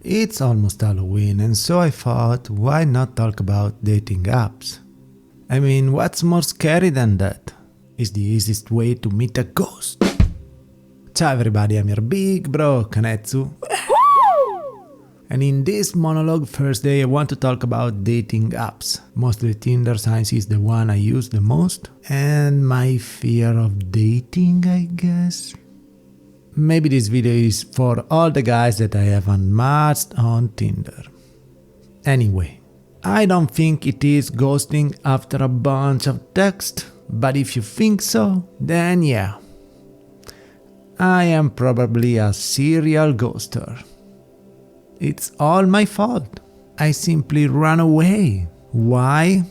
It's almost Halloween, and so I thought, why not talk about dating apps? I mean, what's more scary than that? It's the easiest way to meet a ghost. Ciao everybody, I'm your big bro, Kanetsu. And in this Monologue Thursday, I want to talk about dating apps. Mostly Tinder, since it's the one I use the most. And my fear of dating, I guess. Maybe this video is for all the guys that I haven't matched on Tinder. Anyway, I don't think it is ghosting after a bunch of text, but if you think so, then yeah. I am probably a serial ghoster. It's all my fault. I simply run away. Why?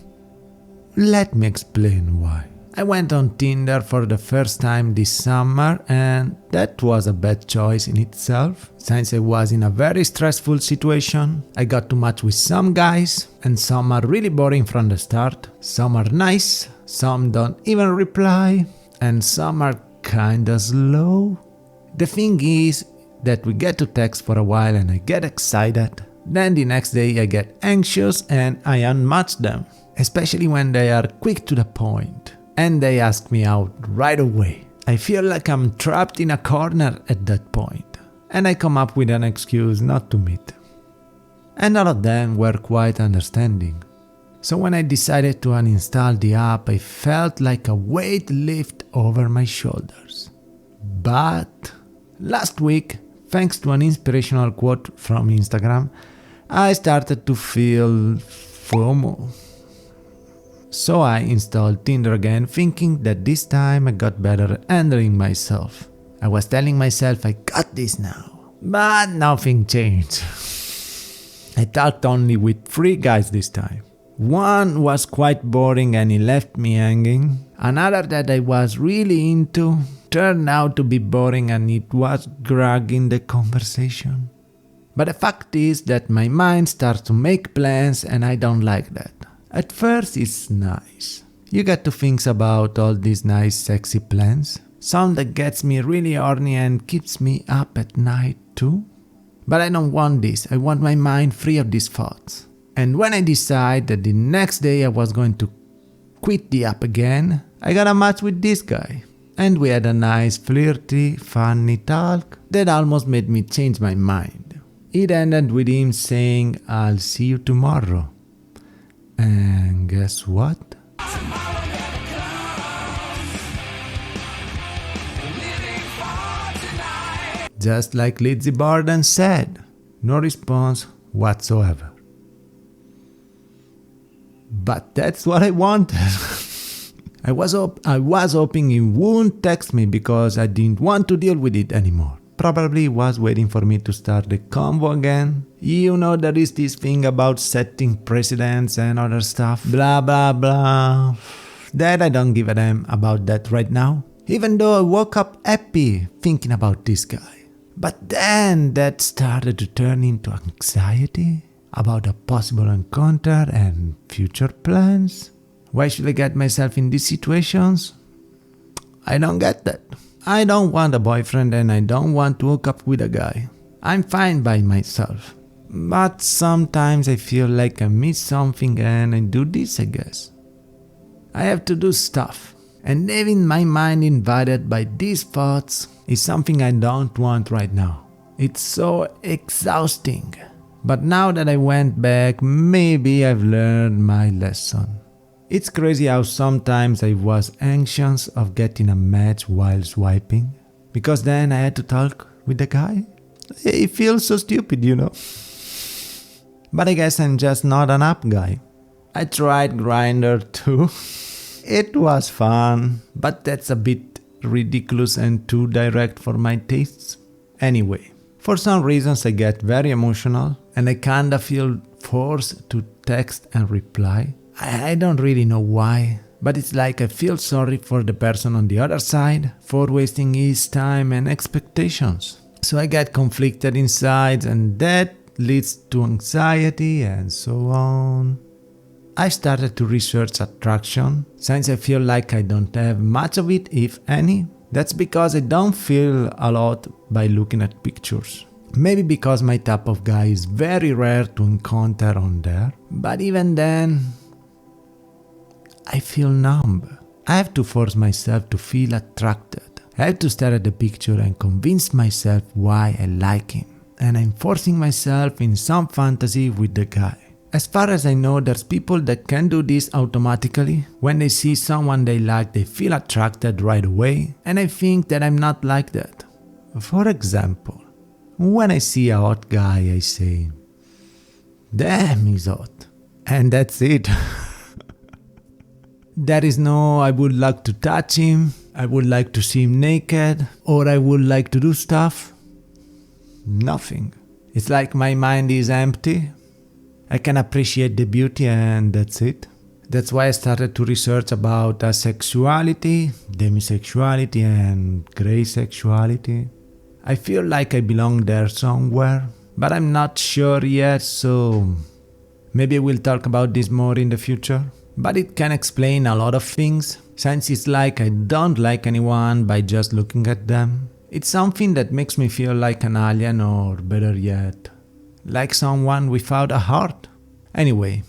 Let me explain why. I went on Tinder for the first time this summer, and that was a bad choice in itself. Since I was in a very stressful situation, I got to match with some guys, and some are really boring from the start, some are nice, some don't even reply, and some are kinda slow. The thing is that we get to text for a while and I get excited. Then the next day I get anxious and I unmatch them, especially when they are quick to the point. And they ask me out right away. I feel like I'm trapped in a corner at that point, and I come up with an excuse not to meet. And all of them were quite understanding. So when I decided to uninstall the app, I felt like a weight lift over my shoulders. But last week, thanks to an inspirational quote from Instagram, I started to feel FOMO. So I installed Tinder again, thinking that this time I got better at handling myself. I was telling myself I got this now. But nothing changed. I talked only with 3 guys this time. One was quite boring and he left me hanging. Another that I was really into turned out to be boring and it was dragging the conversation. But the fact is that my mind starts to make plans and I don't like that. At first it's nice. You get to think about all these nice sexy plans. Some that gets me really horny and keeps me up at night too. But I don't want this. I want my mind free of these thoughts. And when I decided that the next day I was going to quit the app again, I got a match with this guy. And we had a nice flirty, funny talk that almost made me change my mind. It ended with him saying, "I'll see you tomorrow." And guess what? Just like Lizzie Borden said, no response whatsoever. But that's what I wanted. I was hoping he wouldn't text me because I didn't want to deal with it anymore. Probably he was waiting for me to start the convo again. You know, there is this thing about setting precedents and other stuff. Blah blah blah. That I don't give a damn about that right now. Even though I woke up happy thinking about this guy. But then that started to turn into anxiety about a possible encounter and future plans. Why should I get myself in these situations? I don't get that. I don't want a boyfriend and I don't want to hook up with a guy. I'm fine by myself. But sometimes I feel like I miss something and I do this, I guess. I have to do stuff. And having my mind invaded by these thoughts is something I don't want right now. It's so exhausting. But now that I went back, maybe I've learned my lesson. It's crazy how sometimes I was anxious of getting a match while swiping, because then I had to talk with the guy. It feels so stupid, you know. But I guess I'm just not an app guy. I tried Grindr too. It was fun, but that's a bit ridiculous and too direct for my tastes. Anyway, for some reasons I get very emotional and I kinda feel forced to text and reply. I don't really know why, but it's like I feel sorry for the person on the other side for wasting his time and expectations. So I get conflicted inside and that leads to anxiety and so on. I started to research attraction since I feel like I don't have much of it, if any. That's because I don't feel a lot by looking at pictures. Maybe because my type of guy is very rare to encounter on there, but even then, I feel numb. I have to force myself to feel attracted. I have to stare at the picture and convince myself why I like him. And I'm forcing myself in some fantasy with the guy. As far as I know, there's people that can do this automatically. When they see someone they like, they feel attracted right away. And I think that I'm not like that. For example, when I see a hot guy, I say, "Damn, he's hot." And that's it. There is no, I would like to touch him, I would like to see him naked, or I would like to do stuff. Nothing. It's like my mind is empty. I can appreciate the beauty and that's it. That's why I started to research about asexuality, demisexuality and grey sexuality. I feel like I belong there somewhere, but I'm not sure yet, so maybe we'll talk about this more in the future. But it can explain a lot of things, since it's like I don't like anyone by just looking at them. It's something that makes me feel like an alien, or better yet, like someone without a heart. Anyway,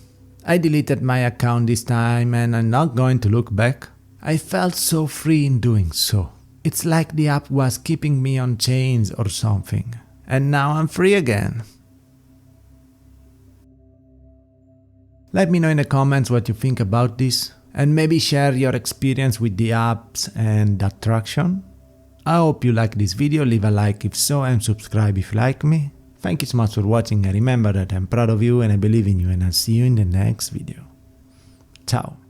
I deleted my account this time and I'm not going to look back. I felt so free in doing so. It's like the app was keeping me on chains or something. And now I'm free again. Let me know in the comments what you think about this, and maybe share your experience with the apps and attraction. I hope you like this video, leave a like if so and subscribe if you like me. Thank you so much for watching and remember that I'm proud of you and I believe in you, and I'll see you in the next video. Ciao.